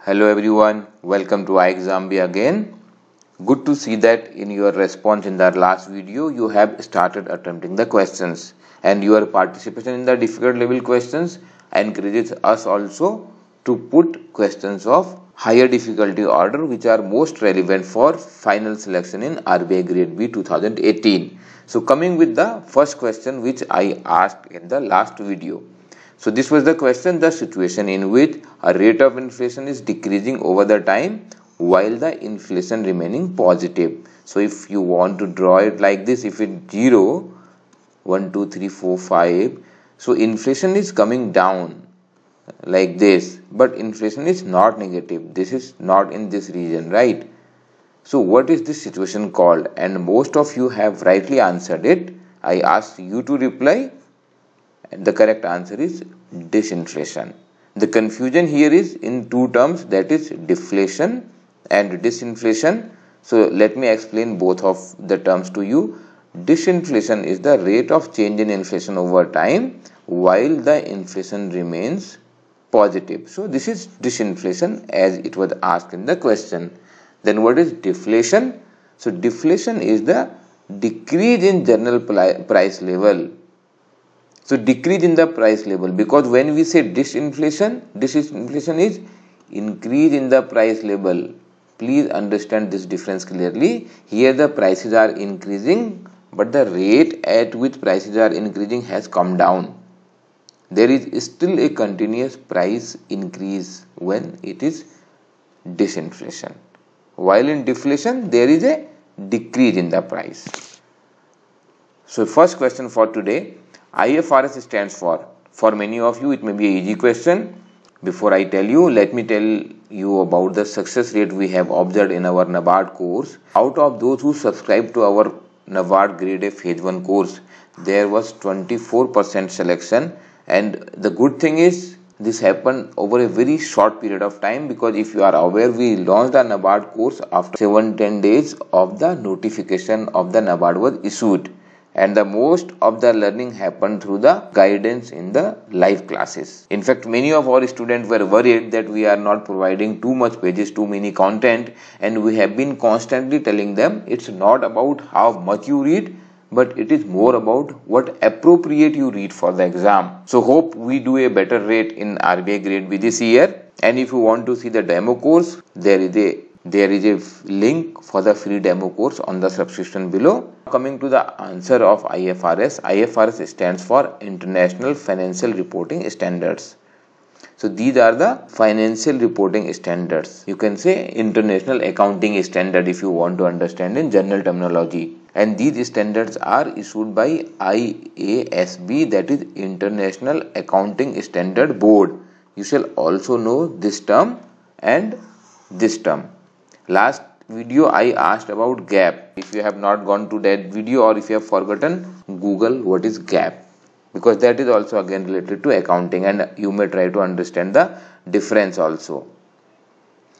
Hello everyone, welcome to ixamBee again. Good to see that in your response in the last video you have started attempting the questions, and your participation in the difficult level questions encourages us also to put questions of higher difficulty order which are most relevant for final selection in RBI Grade B 2018. So coming with the first question which I asked in the last video. So this was the question: the situation in which a rate of inflation is decreasing over the time while the inflation remaining positive. So if you want to draw it like this, if it's 0, 1, 2, 3, 4, 5, so inflation is coming down like this, but inflation is not negative. This is not in this region, right? So what is this situation called? And most of you have rightly answered it. I asked you to reply. And the correct answer is disinflation. The confusion here is in two terms, that is deflation and disinflation. So let me explain both of the terms to you. Disinflation is the rate of change in inflation over time while the inflation remains positive. So this is disinflation as it was asked in the question. Then what is deflation? So deflation is the decrease in general price level. So decrease in the price level, because when we say disinflation is increase in the price level. Please understand this difference clearly. Here the prices are increasing, but the rate at which prices are increasing has come down. There is still a continuous price increase when it is disinflation. While in deflation, there is a decrease in the price. So first question for today. IFRS stands for many of you it may be an easy question. Before I tell you, let me tell you about the success rate we have observed in our NABARD course. Out of those who subscribed to our NABARD Grade A Phase 1 course, there was 24% selection, and the good thing is this happened over a very short period of time, because if you are aware, we launched the NABARD course after 7-10 days of the notification of the NABARD was issued. And the most of the learning happened through the guidance in the live classes. In fact, many of our students were worried that we are not providing too much pages, too many content, and we have been constantly telling them it's not about how much you read, but it is more about what appropriate you read for the exam. So hope we do a better rate in RBI Grade B this year. And if you want to see the demo course, there is a link for the free demo course on the subscription below. Coming to the answer of IFRS. IFRS stands for International Financial Reporting Standards. So these are the financial reporting standards. You can say International Accounting Standard if you want to understand in general terminology. And these standards are issued by IASB, that is International Accounting Standard Board. You shall also know this term and this term. Last video I asked about gap. If you have not gone to that video, or if you have forgotten, Google what is gap, because that is also again related to accounting, and you may try to understand the difference also.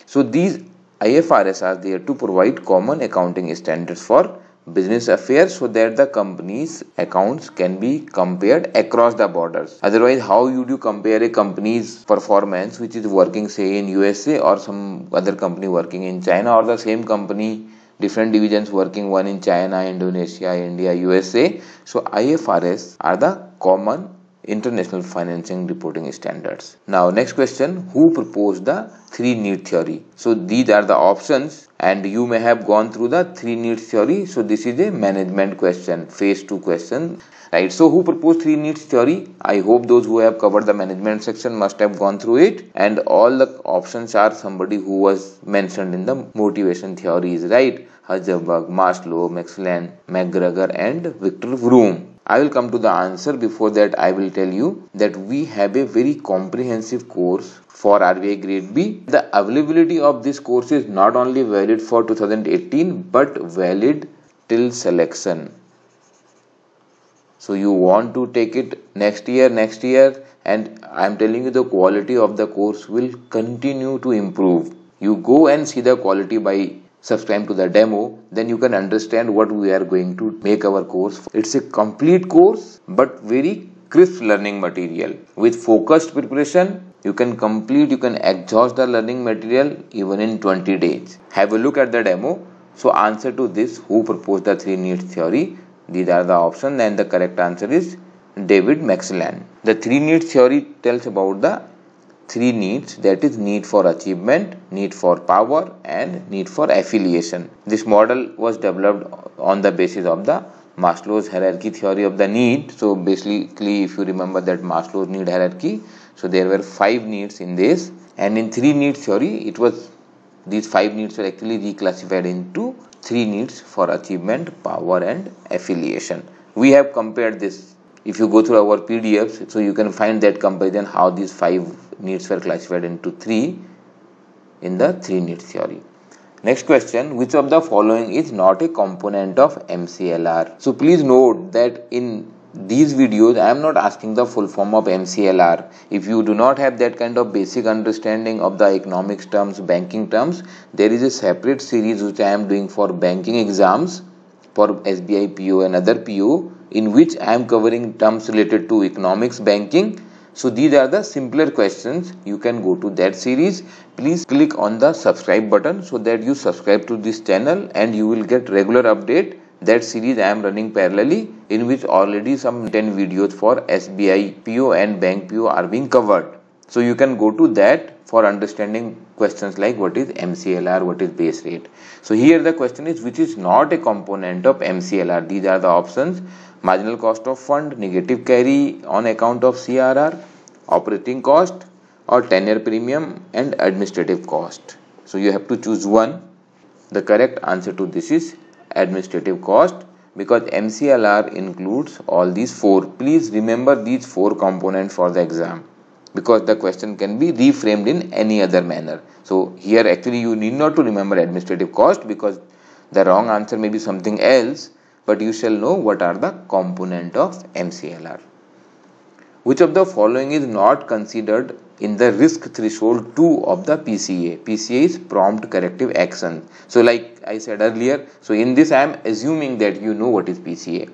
So these IFRS are there to provide common accounting standards for business affairs, so that the company's accounts can be compared across the borders. Otherwise, how would you compare a company's performance which is working say in USA or some other company working in China, or the same company, different divisions working, one in China, Indonesia, India, USA. So IFRS are the common international financing reporting standards. Now next question: who proposed the 3 need theory? So these are the options, and you may have gone through the 3 need theory. So this is a management question, phase 2 question, right? So who proposed 3 needs theory? I hope those who have covered the management section must have gone through it, and all the options are somebody who was mentioned in the motivation theories, right? Heisenberg, Maslow, Maxwell, McGregor and Victor Vroom. I will come to the answer. Before that, I will tell you that we have a very comprehensive course for RBI Grade B. The availability of this course is not only valid for 2018 but valid till selection. So you want to take it next year, and I am telling you the quality of the course will continue to improve. You go and see the quality by subscribe to the demo, then you can understand what we are going to make our course. It's a complete course but very crisp learning material with focused preparation You can exhaust the learning material even in 20 days. Have a look at the demo. So answer to this, who proposed the three needs theory? These are the options, and the correct answer is David Maxwell. The three needs theory tells about the three needs, that is need for achievement, need for power, and need for affiliation. This model was developed on the basis of the Maslow's hierarchy theory of the need. So basically, if you remember that Maslow's need hierarchy, so there were 5 needs in this, and in three needs theory, these 5 needs were actually reclassified into 3 needs for achievement, power, and affiliation. We have compared this. If you go through our PDFs, so you can find that comparison how these 5 needs were classified into 3 in the 3 needs theory. Next question, which of the following is not a component of MCLR? So please note that in these videos I am not asking the full form of MCLR. If you do not have that kind of basic understanding of the economics terms, banking terms, there is a separate series which I am doing for banking exams for SBI PO and other PO, in which I am covering terms related to economics, banking. So these are the simpler questions. You can go to that series. Please click on the subscribe button so that you subscribe to this channel and you will get regular update. That series I am running parallelly, in which already some 10 videos for SBI PO and bank PO are being covered. So you can go to that for understanding questions like what is MCLR, what is base rate. So here the question is, which is not a component of MCLR? These are the options: marginal cost of fund, negative carry on account of CRR, operating cost, or tenure premium, and administrative cost. So you have to choose one. The correct answer to this is administrative cost, because MCLR includes all these 4. Please remember these 4 components for the exam, because the question can be reframed in any other manner. So here actually you need not to remember administrative cost, because the wrong answer may be something else, but you shall know what are the component of MCLR. Which of the following is not considered in the risk threshold 2 of the PCA? PCA is prompt corrective action. So like I said earlier, so in this I am assuming that you know what is PCA.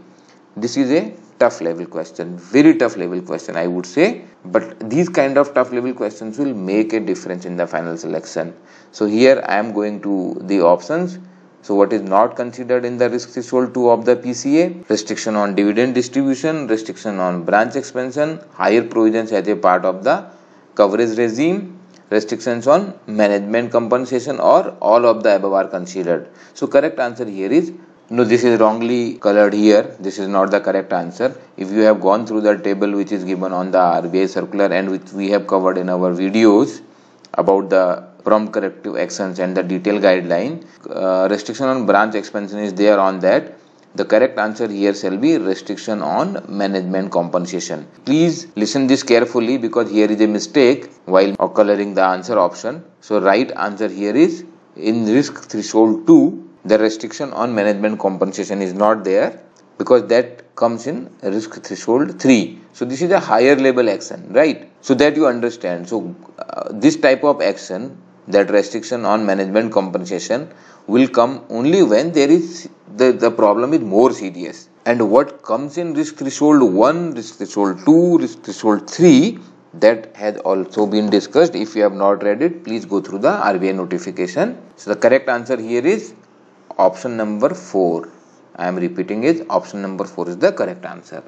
This is a tough level question, very tough level question I would say, but these kind of tough level questions will make a difference in the final selection. So here I am going to the options. So what is not considered in the risk threshold 2 of the PCA? Restriction on dividend distribution, restriction on branch expansion, higher provisions as a part of the coverage regime, restrictions on management compensation, or all of the above are considered. So correct answer here is no. This is wrongly colored here. This is not the correct answer. If you have gone through the table which is given on the RBI circular and which we have covered in our videos about the prompt corrective actions and the detailed guideline, restriction on branch expansion is there on that. The correct answer here shall be restriction on management compensation. Please listen this carefully, because here is a mistake while coloring the answer option. So right answer here is in risk threshold 2, the restriction on management compensation is not there, because that comes in risk threshold 3. So this is a higher level action, right? So that you understand. So this type of action, that restriction on management compensation, will come only when there is the problem is more serious. And what comes in risk threshold 1, risk threshold 2, risk threshold 3, that has also been discussed. If you have not read it, please go through the RBI notification. So the correct answer here is option number 4. I am repeating it, option number 4 is the correct answer.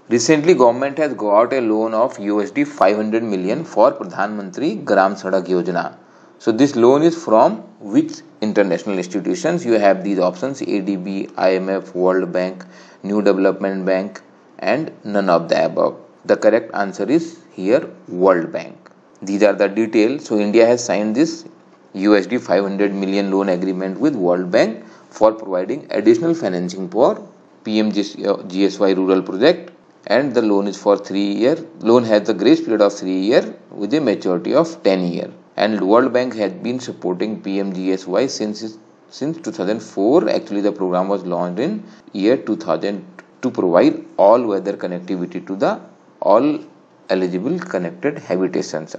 Recently, government has got a loan of USD 500 million for Pradhan Mantri Gram Sadak Yojna. So this loan is from which international institutions? You have these options: ADB, IMF, World Bank, New Development Bank, and none of the above. The correct answer is here World Bank. These are the details. So India has signed this USD 500 million loan agreement with World Bank for providing additional financing for PMKSY rural project, and the loan is for 3 years. Loan has the grace period of 3 years with a maturity of 10 years. And World Bank has been supporting PMKSY since 2004. Actually, the program was launched in year 2000 to provide all weather connectivity to the all eligible unconnected habitations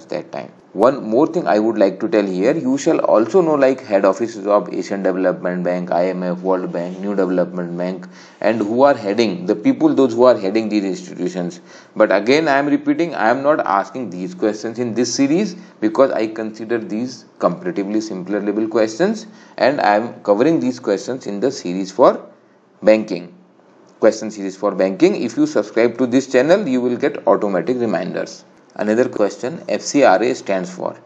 that time. One more thing I would like to tell here, you shall also know like head offices of Asian Development Bank, IMF, World Bank, New Development Bank, and those who are heading these institutions. But again I am repeating, I am not asking these questions in this series because I consider these comparatively simpler level questions, and I am covering these questions in the series for banking. Question series for banking. If you subscribe to this channel, you will get automatic reminders. Another question, FCRA stands for.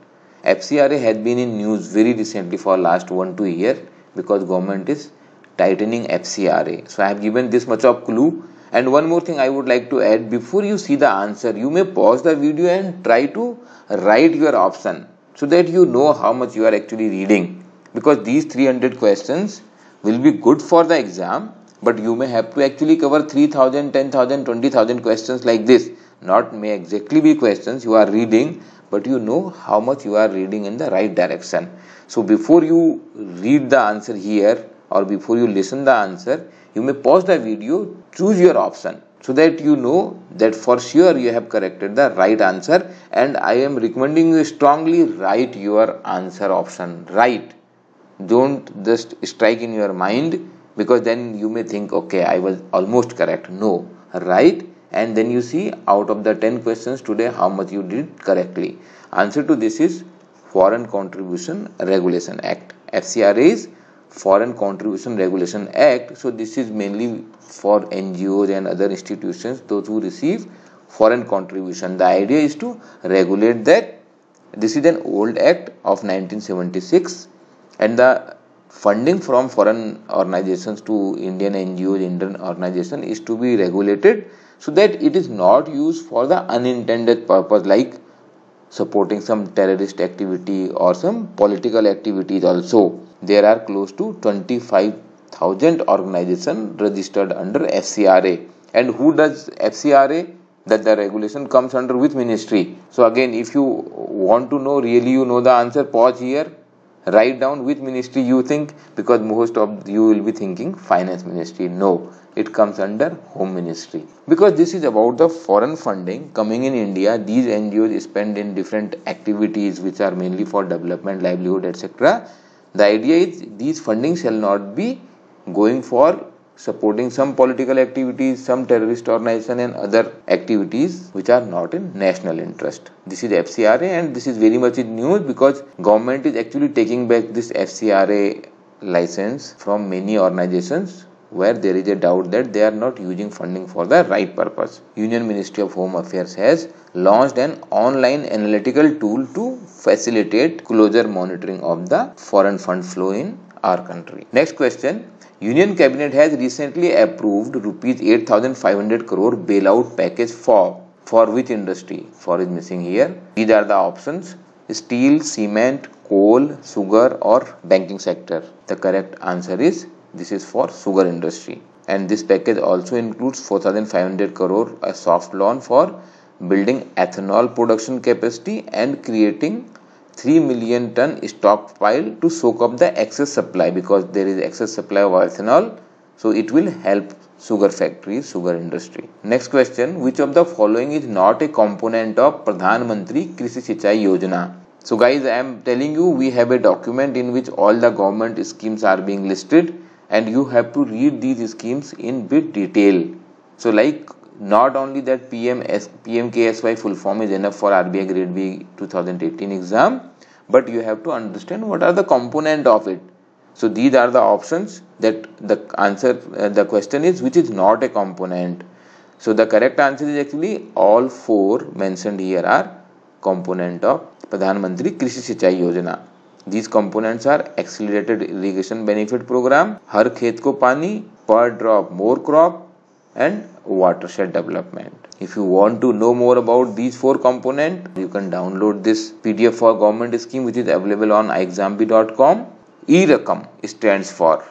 FCRA has been in news very recently for last 1-2 years because government is tightening FCRA. So I have given this much of clue. And one more thing I would like to add, before you see the answer, you may pause the video and try to write your option so that you know how much you are actually reading, because these 300 questions will be good for the exam. But you may have to actually cover 3,000, 10,000, 20,000 questions like this. Not may exactly be questions you are reading, but you know how much you are reading in the right direction. So before you read the answer here or before you listen the answer, you may pause the video, choose your option so that you know that for sure you have corrected the right answer. And I am recommending you strongly write your answer option. Write. Don't just strike in your mind, because then you may think, okay, I was almost correct. No, write, and then you see out of the 10 questions today how much you did correctly. Answer to this is Foreign Contribution Regulation Act. FCRA is Foreign Contribution Regulation Act. So this is mainly for NGOs and other institutions, those who receive foreign contribution. The idea is to regulate that. This is an old act of 1976, and the funding from foreign organizations to Indian NGOs, Indian organization is to be regulated so that it is not used for the unintended purpose like supporting some terrorist activity or some political activities also. There are close to 25,000 organizations registered under FCRA. And who does FCRA? That the regulation comes under which ministry? So again, if you want to know, really you know the answer, pause here. Write down which ministry you think, because most of you will be thinking finance ministry. No, it comes under home ministry, because this is about the foreign funding coming in India. These NGOs spend in different activities which are mainly for development, livelihood, etc. The idea is these funding shall not be going for supporting some political activities, some terrorist organization and other activities which are not in national interest. This is FCRA, and this is very much in news because government is actually taking back this FCRA license from many organizations where there is a doubt that they are not using funding for the right purpose. Union Ministry of Home Affairs has launched an online analytical tool to facilitate closer monitoring of the foreign fund flow in our country. Next question. Union Cabinet has recently approved rupees 8,500 crore bailout package for which industry? For is missing here. These are the options: steel, cement, coal, sugar or banking sector. The correct answer is this is for sugar industry. And this package also includes 4,500 crore a soft loan for building ethanol production capacity and creating 3 million ton stockpile to soak up the excess supply, because there is excess supply of ethanol. So it will help sugar factories, sugar industry. Next question. Which of the following is not a component of Pradhan Mantri Krishi Sichai Yojna? So guys, I am telling you, we have a document in which all the government schemes are being listed, and you have to read these schemes in bit detail. So like, not only that PMKSY full form is enough for RBI Grade B 2018 exam, but you have to understand what are the component of it. So these are the options that the answer, the question is which is not a component. So the correct answer is actually all four mentioned here are component of Pradhan Mantri Krishi Sichai Yojna. These components are accelerated irrigation benefit program, Har Khet Ko Pani, per drop more crop, and watershed development. If you want to know more about these four components, you can download this PDF for government scheme which is available on ixamBee.com. E-Rakam stands for.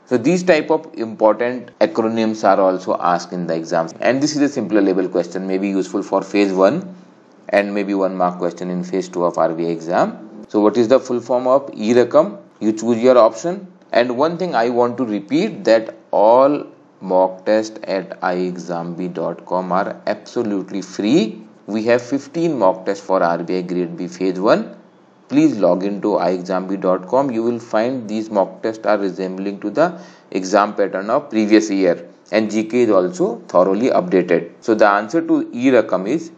So these type of important acronyms are also asked in the exams, and this is a simpler level question, may be useful for phase 1 and maybe 1 mark question in phase 2 of RBI exam. So what is the full form of E-Rakam? You choose your option. And one thing I want to repeat, that all mock test at ixamBee.com are absolutely free. We have 15 mock tests for RBI Grade B Phase 1. Please log into ixamBee.com. You will find these mock tests are resembling to the exam pattern of previous year, and GK is also thoroughly updated. So the answer to E-Rakam is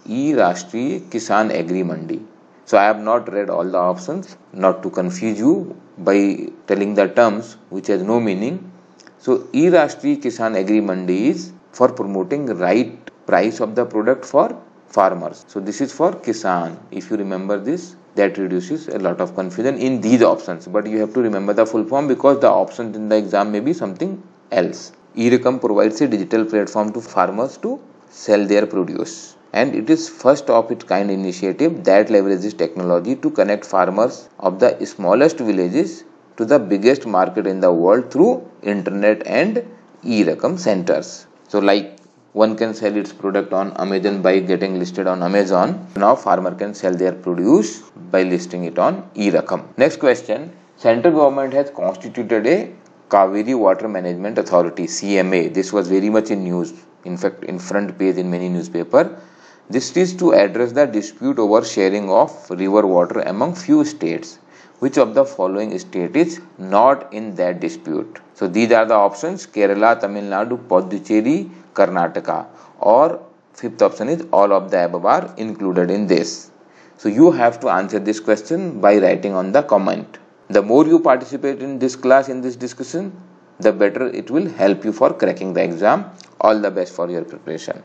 E-Rashtriya Kisan Agri Mandi. So I have not read all the options, not to confuse you by telling the terms which has no meaning. So E-Rashtriya Kisan Agri Mandi is for promoting right price of the product for farmers. So this is for Kisan. If you remember this, that reduces a lot of confusion in these options. But you have to remember the full form because the options in the exam may be something else. E-Rakam provides a digital platform to farmers to sell their produce. And it is first of its kind initiative that leverages technology to connect farmers of the smallest villages to the biggest market in the world through internet and E-Rakam centers. So like one can sell its product on Amazon by getting listed on Amazon. Now farmer can sell their produce by listing it on E-Rakam. Next question. Central government has constituted a Cauvery Water Management Authority, CMA. This was very much in news. In fact, in front page in many newspapers. This is to address the dispute over sharing of river water among few states. Which of the following state is not in that dispute? So these are the options: Kerala, Tamil Nadu, Puducherry, Karnataka, or fifth option is all of the above are included in this. So you have to answer this question by writing on the comment. The more you participate in this class, in this discussion, the better it will help you for cracking the exam. All the best for your preparation.